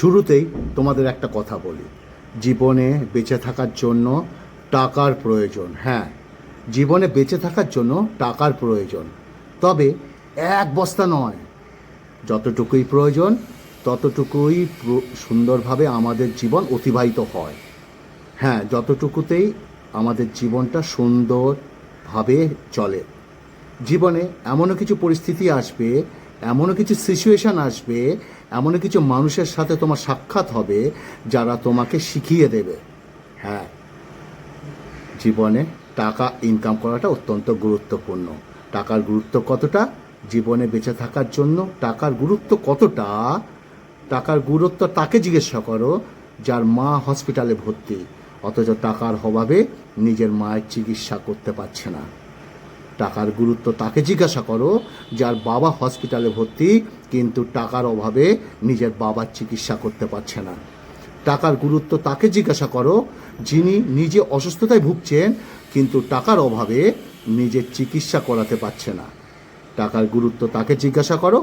শুরুতেই তোমাদের একটা কথা বলি, জীবনে বেঁচে থাকার জন্য টাকার প্রয়োজন। হ্যাঁ, জীবনে বেঁচে থাকার জন্য টাকার প্রয়োজন, তবে এক বস্তা নয়। যতটুকুই প্রয়োজন ততটুকুই সুন্দরভাবে আমাদের জীবন অতিবাহিত হয়। হ্যাঁ, যতটুকুতেই আমাদের জীবনটা সুন্দরভাবে চলে। জীবনে এমনও কিছু পরিস্থিতি আসবে, এমনও কিছু সিচুয়েশান আসবে, এমনও কিছু মানুষের সাথে তোমার সাক্ষাৎ হবে যারা তোমাকে শিখিয়ে দেবে। হ্যাঁ, জীবনে টাকা ইনকাম করাটা অত্যন্ত গুরুত্বপূর্ণ। টাকার গুরুত্ব কতটা জীবনে বেঁচে থাকার জন্য, টাকার গুরুত্ব কতটা, টাকার গুরুত্ব তাকে জিজ্ঞাসা করো যার মা হসপিটালে ভর্তি, অথচ টাকার অভাবে নিজের মায়ের চিকিৎসা করতে পারছে না। টাকার গুরুত্ব তাকে জিজ্ঞাসা করো যার বাবা হসপিটালে ভর্তি, কিন্তু টাকার অভাবে নিজের বাবার চিকিৎসা করতে পারছে না। টাকার গুরুত্ব তাকে জিজ্ঞাসা করো যিনি নিজে অসুস্থতায় ভুগছেন, কিন্তু টাকার অভাবে নিজের চিকিৎসা করাতে পারছে না। টাকার গুরুত্ব তাকে জিজ্ঞাসা করো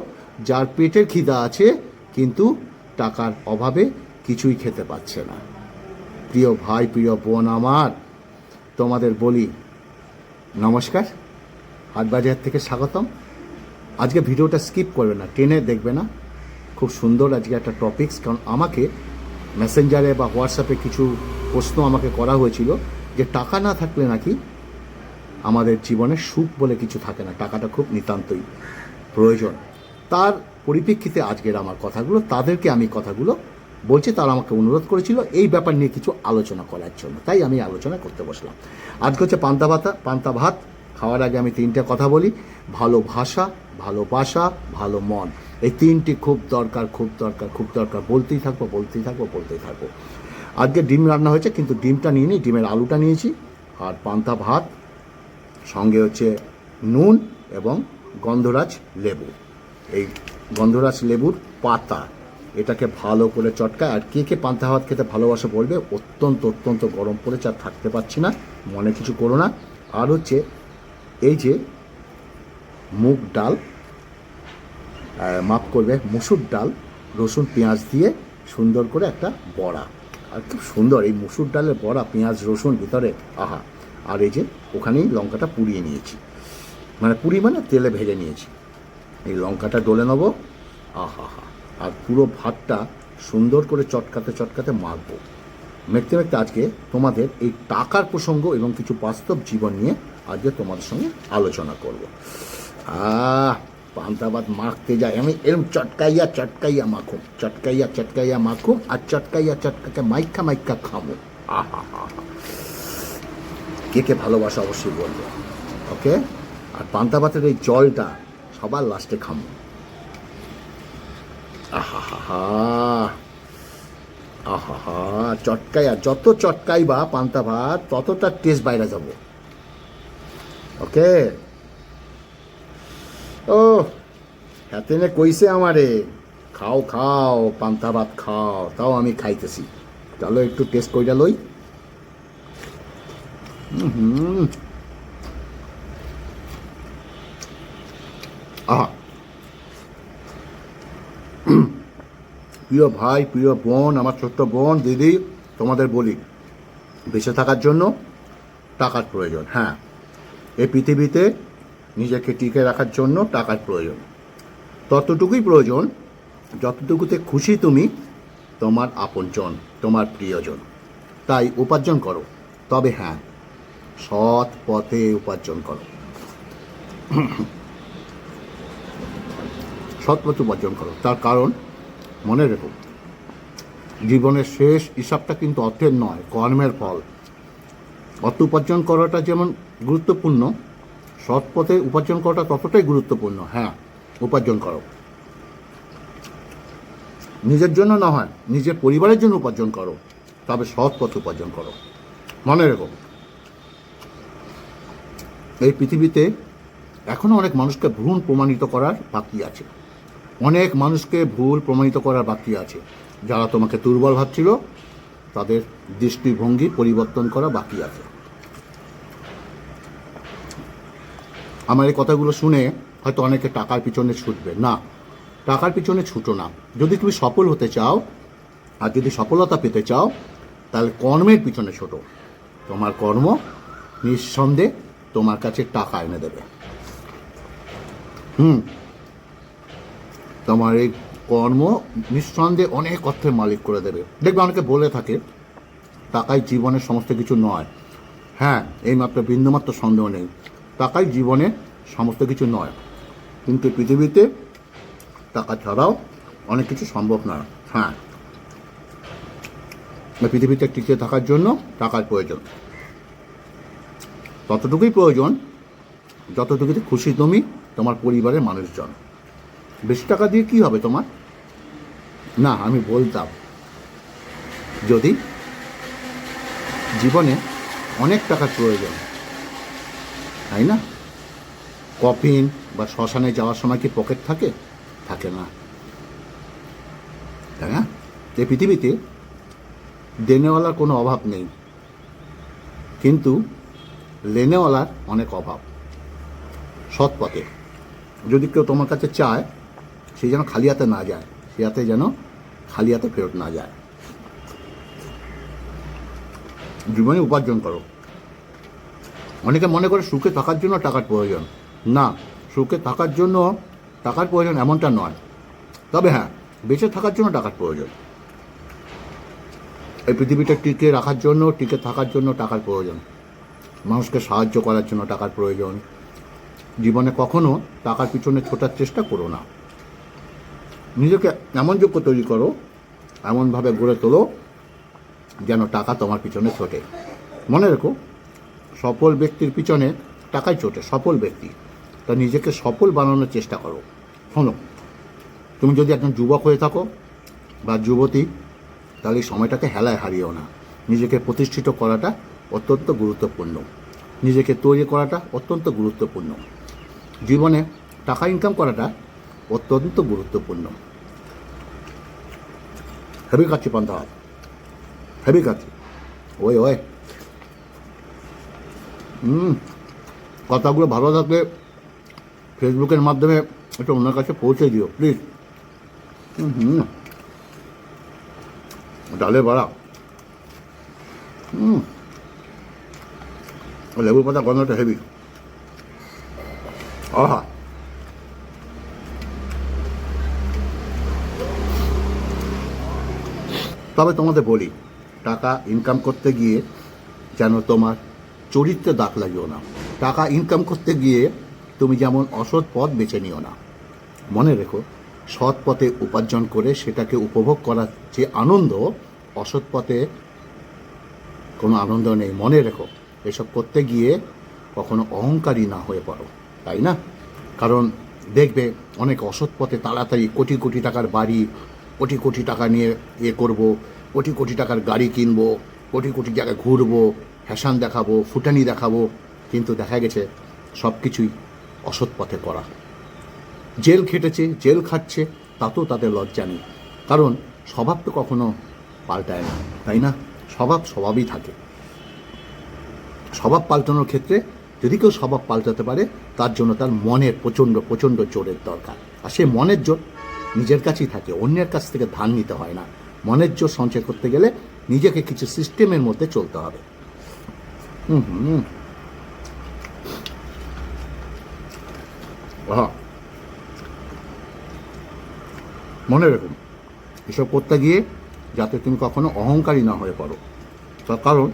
যার পেটের খিদা আছে, কিন্তু টাকার অভাবে কিছুই খেতে পারছে না। প্রিয় ভাই, প্রিয় বোন আমার, তোমাদের বলি নমস্কার, হাটবাজার থেকে স্বাগতম। আজকে ভিডিওটা স্কিপ করবে না, টেনে দেখবে না। খুব সুন্দর আজকে একটা টপিকস, কারণ আমাকে মেসেঞ্জারে বা হোয়াটসঅ্যাপে কিছু প্রশ্ন আমাকে করা হয়েছিল যে টাকা না থাকলে নাকি আমাদের জীবনে সুখ বলে কিছু থাকে না, টাকাটা খুব নিতান্তই প্রয়োজন। তার পরিপ্রেক্ষিতে আজকের আমার কথাগুলো, তাদেরকে আমি কথাগুলো বলছি, তারা আমাকে অনুরোধ করেছিল এই ব্যাপার নিয়ে কিছু আলোচনা করার জন্য, তাই আমি আলোচনা করতে বসলাম। আজকে হচ্ছে পান্তা ভাত খাওয়ার আগে আমি তিনটে কথা বলি: ভালোবাসা, ভালোবাসা, ভালো মন। এই তিনটি খুব দরকার, খুব দরকার, খুব দরকার। বলতেই থাকবো, বলতেই থাকবো, বলতেই থাকবো। আজকে ডিম রান্না হয়েছে, কিন্তু ডিমটা নিয়ে নিই, ডিমের আলুটা নিয়েছি। আর পান্তা ভাত, সঙ্গে হচ্ছে নুন এবং গন্ধরাজ লেবু। এই গন্ধরাজ লেবুর পাতা, এটাকে ভালো করে চটকায়। আর কে কে পান্তা ভাত খেতে ভালোবাসে বলবে। অত্যন্ত অত্যন্ত গরম পড়েছে, আর থাকতে পারছি না, মনে কিছু করো না। আর হচ্ছে এই যে মুগ ডাল, মাফ করবে, মুসুর ডাল, রসুন পেঁয়াজ দিয়ে সুন্দর করে একটা বড়া। আর খুব সুন্দর এই মুসুর ডালের বড়া, পেঁয়াজ রসুন ভিতরে, আহা। আর এই যে ওখানেই লঙ্কাটা পুড়িয়ে নিয়েছি, মানে তেলে ভেজে নিয়েছি। এই লঙ্কাটা ডলে নেবো, আহা হা। আর পুরো ভাতটা সুন্দর করে চটকাতে চটকাতে মাখবো। মেখতে মেখতে আজকে তোমাদের এই টাকার প্রসঙ্গ এবং কিছু বাস্তব জীবন নিয়ে আজকে তোমাদের সঙ্গে আলোচনা করব। পান্তা ভাত মাখতে যাই আমি এরকম চটকাইয়া চটকাইয়া মাখুম, চটকাইয়া চটকাইয়া মাখুম, আর চটকাইয়া চটকাকে মাইকা মাইকা খামো। আহা হা হা। কে কে ভালোবাসা অবশ্যই বলবো, ওকে। আর পান্তা ভাতের এই জলটা সবার লাস্টে খামো। আহা হা হা, আহা হা। চটকাইয়া যত চটকাইবা পান্তা ভাত, ততটা টেস্ট বাইরে যাব, ওকে। ও হাতে নে কইছে আমারে, খাও খাও পান্তা ভাত খাও, তাও আমি খাইতেছি। চলো একটু টেস্ট কইরা লই। আহা, প্রিয় ভাই, প্রিয় বোন, আমার ছোট্ট বোন, দিদি, তোমাদের বলি বেঁচে থাকার জন্য টাকার প্রয়োজন। হ্যাঁ, এই পৃথিবীতে নিজেকে টিকে রাখার জন্য টাকার প্রয়োজন। ততটুকুই প্রয়োজন যতটুকুতে খুশি তুমি, তোমার আপনজন, তোমার প্রিয়জন। তাই উপার্জন করো, তবে হ্যাঁ, সৎ পথে উপার্জন করো। সৎ পথে উপার্জন করো, তার কারণ মনে রেখো, জীবনের শেষ হিসাবটা কিন্তু অর্থের নয়, কর্মের ফল। অর্থ উপার্জন করাটা যেমন গুরুত্বপূর্ণ, সৎ পথে উপার্জন করাটা ততটাই গুরুত্বপূর্ণ। হ্যাঁ, উপার্জন করো, নিজের জন্য না হয়, নিজের পরিবারের জন্য উপার্জন করো, তবে সৎ পথে উপার্জন করো। মনে রেখো, এই পৃথিবীতে এখনও অনেক মানুষকে ভুল প্রমাণিত করার বাকি আছে, অনেক মানুষকে ভুল প্রমাণিত করার বাকি আছে। যারা তোমাকে দুর্বল ভাবছিল, তাদের দৃষ্টিভঙ্গি পরিবর্তন করা বাকি আছে। আমার এই কথাগুলো শুনে হয়তো অনেকে টাকার পিছনে ছুটবে না, টাকার পিছনে ছুটো না। যদি তুমি সফল হতে চাও, আর যদি সফলতা পেতে চাও তাহলে কর্মের পিছনে ছোটো। তোমার কর্ম নিঃসন্দেহে তোমার কাছে টাকা এনে দেবে। তোমার এই কর্ম নিঃসন্দেহে অনেক অর্থের মালিক করে দেবে। দেখবে অনেকে বলে থাকে টাকাই জীবনের সমস্ত কিছু নয়। হ্যাঁ, এইমাত্র বিন্দুমাত্র সন্দেহ নেই, টাকাই জীবনের সমস্ত কিছু নয়। কিন্তু পৃথিবীতে টাকা ছাড়াও অনেক কিছু সম্ভব নয়। হ্যাঁ, পৃথিবীতে টিকে থাকার জন্য টাকার প্রয়োজন, ততটুকুই প্রয়োজন যতটুকুতে খুশি তুমি, তোমার পরিবারের মানুষজন। বেশি টাকা দিয়ে কি হবে তোমার? না, আমি বলতাম যদি জীবনে অনেক টাকার প্রয়োজন, তাই না? কফিন বা শ্মশানে যাওয়ার সময় কি পকেট থাকে? থাকে না, তাই না? এই পৃথিবীতে দেনেওয়ালার কোনো অভাব নেই, কিন্তু লেনেওয়ালার অনেক অভাব। সৎ পথে যদি কেউ তোমার কাছে চায়, সে যেন খালি হাতে না যায়, সে হাতে যেন খালি হাতে ফেরত না যায়। জীবনে উপার্জন করো। অনেকে মনে করে সুখে থাকার জন্য টাকার প্রয়োজন। না, সুখে থাকার জন্য টাকার প্রয়োজন এমনটা নয়। তবে হ্যাঁ, বেঁচে থাকার জন্য টাকার প্রয়োজন। এই পৃথিবীটা টিকে রাখার জন্য, টিকে থাকার জন্য টাকার প্রয়োজন। মানুষকে সাহায্য করার জন্য টাকার প্রয়োজন। জীবনে কখনো টাকার পিছনে ছোটার চেষ্টা করো না। নিজেকে এমন যোগ্য তৈরি করো, এমনভাবে গড়ে তোলো যেন টাকা তোমার পিছনে ছোটে। মনে রেখো, সফল ব্যক্তির পিছনে টাকাই ছোটে, সফল ব্যক্তি। তা নিজেকে সফল বানানোর চেষ্টা করো। শোনো, তুমি যদি একজন যুবক হয়ে থাকো বা যুবতী, তাহলে এই সময়টাকে হেলায় হারিয়েও না। নিজেকে প্রতিষ্ঠিত করাটা অত্যন্ত গুরুত্বপূর্ণ, নিজেকে তৈরি করাটা অত্যন্ত গুরুত্বপূর্ণ। জীবনে টাকা ইনকাম করাটা অত্যন্ত গুরুত্বপূর্ণ। হেভি খাচ্ছি পান্তা ভাত, হেভি খাচ্ছি। ওই কথাগুলো ভালো থাকলে ফেসবুকের মাধ্যমে একটু ওনার কাছে পৌঁছে দিও প্লিজ। ডালে বাড়া, লেবুর পাতা গন্ধটা হেভি। আহা, তবে তোমাদের বলি, টাকা ইনকাম করতে গিয়ে যেন তোমার চরিত্রে দাগ লাগিও না। টাকা ইনকাম করতে গিয়ে তুমি যেমন অসৎ পথ বেছে নিও না। মনে রেখো, সৎ পথে উপার্জন করে সেটাকে উপভোগ করার যে আনন্দ, অসৎ পথে কোনো আনন্দ নেই। মনে রেখো, এসব করতে গিয়ে কখনো অহংকারী না হয়ে পড়ো, তাই না? কারণ দেখবে অনেক অসৎ পথে তাড়াতাড়ি কোটি কোটি টাকার বাড়ি, কোটি কোটি টাকা নিয়ে করব, কোটি কোটি টাকার গাড়ি কিনবো, কোটি কোটি জায়গায় ঘুরবো, ফ্যাশন দেখাবো, ফুটানি দেখাবো, কিন্তু দেখা গেছে সব কিছুই অসৎ পথে করা। জেল খেটেছে, জেল খাচ্ছে, তাতেও তাদের লজ্জা নেই। কারণ স্বভাব তো কখনো পাল্টায় না, তাই না? স্বভাবই থাকে। স্বভাব পাল্টানোর ক্ষেত্রে যদি কেউ স্বভাব পাল্টাতে পারে, তার জন্য তার মনের প্রচণ্ড প্রচণ্ড জোরের দরকার। আর সেই মনের জোর নিজের কাছেই থাকে, অন্যের কাছ থেকে ধার নিতে হয় না। মনের জোর সঞ্চয় করতে গেলে নিজেকে কিছু সিস্টেমের মধ্যে চলতে হবে। মনে রাখুন, এসব করতে গিয়ে যাতে তুমি কখনো অহংকারী না হয়ে পড়ো। তার কারণ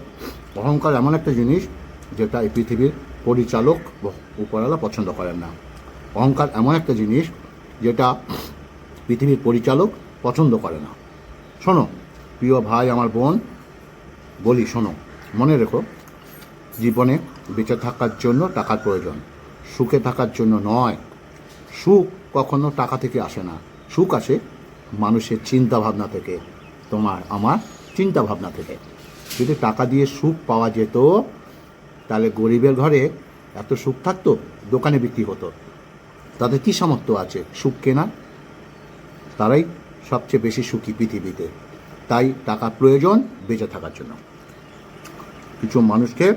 অহংকার এমন একটা জিনিস যেটা এই পৃথিবীর পরিচালক উপরওয়ালা পছন্দ করেন না। অহংকার এমন একটা জিনিস যেটা পৃথিবীর পরিচালক পছন্দ করে না। শোনো প্রিয় ভাই, আমার বোন, বলি শোনো, মনে রেখো, জীবনে বেঁচে থাকার জন্য টাকার প্রয়োজন, সুখে থাকার জন্য নয়। সুখ কখনো টাকা থেকে আসে না, সুখ আসে মানুষের চিন্তা ভাবনা থেকে, তোমার আমার চিন্তা ভাবনা থেকে। যদি টাকা দিয়ে সুখ পাওয়া যেত, তাহলে গরিবের ঘরে এত সুখ থাকতো, দোকানে বিক্রি হতো। তাদের কী সামর্থ্য আছে সুখ কেনা? তারাই সবচেয়ে বেশি সুখী পৃথিবীতে। তাই টাকা প্রয়োজন বেঁচে থাকার জন্য। কিছু মানুষকে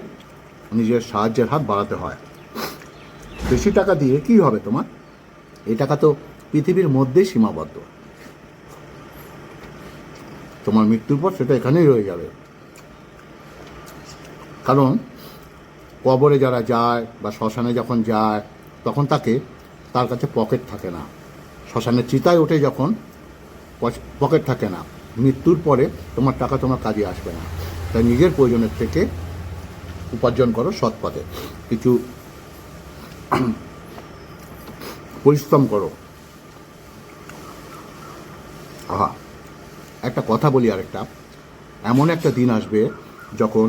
নিজের সাহায্যের হাত বাড়াতে হয়। বেশি টাকা দিয়ে কী হবে তোমার? এই টাকা তো পৃথিবীর মধ্যেই সীমাবদ্ধ। তোমার মৃত্যুর পর সেটা এখানেই রয়ে যাবে। কারণ কবরে যারা যায় বা শ্মশানে যখন যায় তখন তার কাছে পকেট থাকে না। শ্মশানের চিতায় ওঠে যখন পকেট থাকে না। মৃত্যুর পরে তোমার টাকা তোমার কাজে আসবে না। তাই নিজের প্রয়োজনের থেকে উপার্জন করো সৎ পথে, কিছু পরিশ্রম করো। একটা কথা বলি আরেকটা, এমন একটা দিন আসবে যখন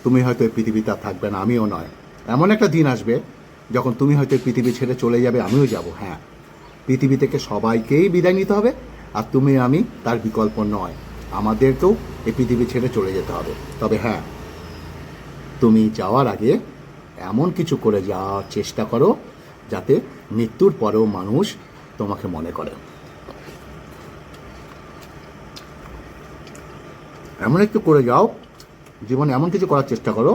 তুমি হয়তো এই পৃথিবীতে আর থাকবে না, আমিও নয়। এমন একটা দিন আসবে যখন তুমি হয়তো এই পৃথিবী ছেড়ে চলে যাবে, আমিও যাব। হ্যাঁ, পৃথিবী থেকে সবাইকেই বিদায় নিতে হবে, আর তুমি আমি তার বিকল্প নয়। আমাদেরকেও এই পৃথিবী ছেড়ে চলে যেতে হবে। তবে হ্যাঁ, তুমি যাওয়ার আগে এমন কিছু করে যাওয়ার চেষ্টা করো যাতে মৃত্যুর পরেও মানুষ তোমাকে মনে করে। এমন একটু করে যাও, জীবনে এমন কিছু করার চেষ্টা করো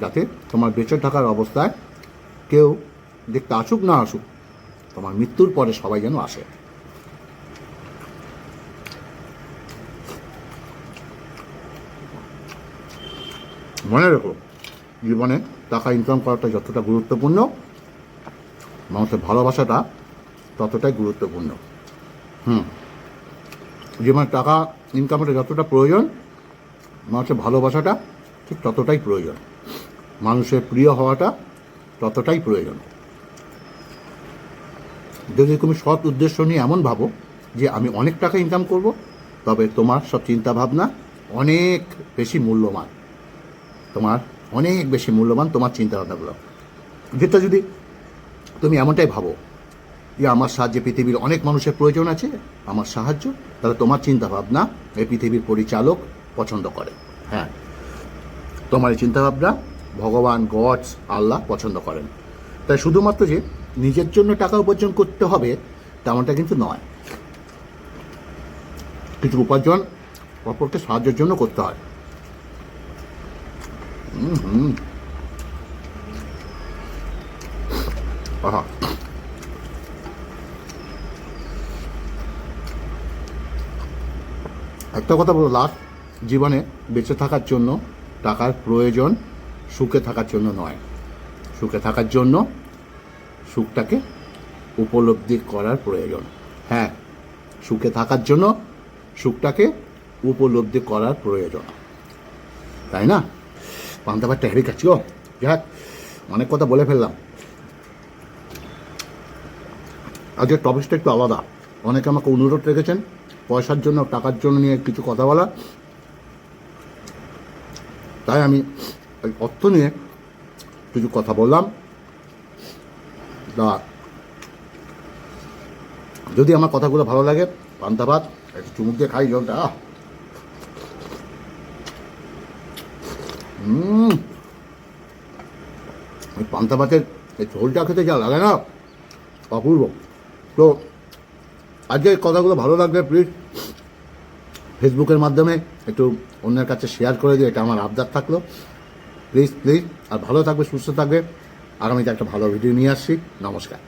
যাতে তোমার বেঁচে থাকার অবস্থায় কেউ দেখতে আসুক না আসুক, তোমার মৃত্যুর পরে সবাই যেন আসে। মনে রেখো, জীবনে টাকা ইনকাম করাটা যতটা গুরুত্বপূর্ণ, মানুষের ভালোবাসাটা ততটাই গুরুত্বপূর্ণ। জীবনে টাকা ইনকামটা যতটা প্রয়োজন, মানুষের ভালোবাসাটা ঠিক ততটাই প্রয়োজন। মানুষের প্রিয় হওয়াটা ততটাই প্রয়োজন। যদি তুমি সৎ উদ্দেশ্য নিয়ে এমন ভাবো যে আমি অনেক টাকা ইনকাম করব, তবে তোমার সব চিন্তাভাবনা অনেক বেশি মূল্যবান। তোমার চিন্তাভাবনাগুলো। যেটা যদি তুমি এমনটাই ভাবো যে আমার সাহায্যে পৃথিবীর অনেক মানুষের প্রয়োজন আছে, আমার সাহায্য, তাহলে তোমার চিন্তাভাবনা এই পৃথিবীর পরিচালক পছন্দ করে। হ্যাঁ, তোমার এই চিন্তাভাবনা ভগবান, গডস, আল্লাহ পছন্দ করেন। তাই শুধুমাত্র যে নিজের জন্য টাকা উপার্জন করতে হবে তেমনটা কিন্তু নয়। কিছু উপার্জন অপরকে সাহায্যের জন্য করতে হয়। একটা কথা বলো লাস্ট, জীবনে বেঁচে থাকার জন্য টাকার প্রয়োজন, সুখে থাকার জন্য নয়। সুখে থাকার জন্য সুখটাকে উপলব্ধি করার প্রয়োজন। হ্যাঁ, সুখে থাকার জন্য সুখটাকে উপলব্ধি করার প্রয়োজন, তাই না? পান্তা ভাতটা হেরে খাচ্ছি। যাক, অনেক কথা বলে ফেললাম। আজকের টপিকটা একটু আলাদা। অনেকে আমাকে অনুরোধ রেখেছেন পয়সার জন্য, টাকার জন্য নিয়ে কিছু কথা বলা, তাই আমি অর্থ নিয়ে কিছু কথা বললাম। যদি আমার কথাগুলো ভালো লাগে, পান্তা ভাত একটু চুমুক দিয়ে খাই জলটা। ওই পান্তা ভাতের এই ঝোলটা খেতে যা লাগে না, অপূর্ব। তো আজকে এই কথাগুলো ভালো লাগবে প্লিজ ফেসবুকের মাধ্যমে একটু অন্যের কাছে শেয়ার করে দিও, এটা আমার আবদার থাকলো। প্লিজ। আর ভালো থাকবে, সুস্থ থাকবে। আগামীতে একটা ভালো ভিডিও নিয়ে আসছি। নমস্কার।